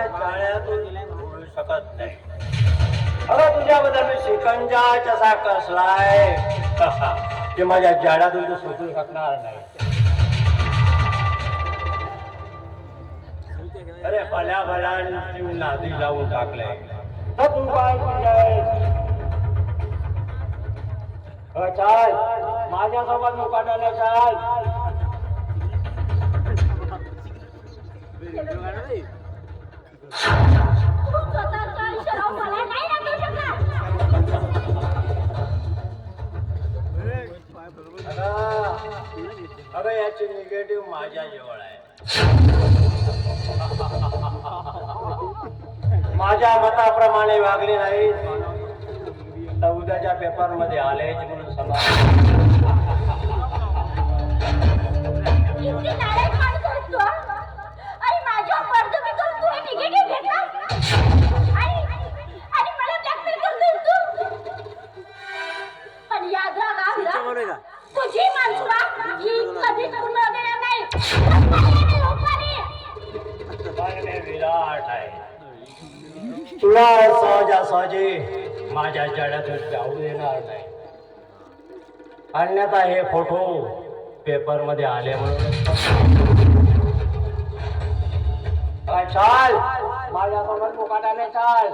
माझ्या जाळ्यातून होऊ शकत नाही. अगं तुझ्याबद्दल मी शिकंजा कसा कसलाय ते माझ्या जाळ्यातून तू सुटू शकणार नाही. अरे भल्या भल्या नादी लावून टाकले तर तू काय चाल माझ्यासोबत मुकाट्याला चाल. अगं याची निगेटिव्ह माझ्या जवळ आहे. माझ्या मताप्रमाणे वागली नाही तर उद्याच्या पेपर मध्ये आले म्हणून समाज. तुझी माणसुरा ही कधीच पूर्ण होणार नाही. विराट आहे. तुला सहजासहजी माझ्या जळ्यातून जाऊ देणार नाही. अन्यथा हे फोटो पेपर मध्ये आले म्हणून चाल माझ्यासोबत मुकाट्याने चाल.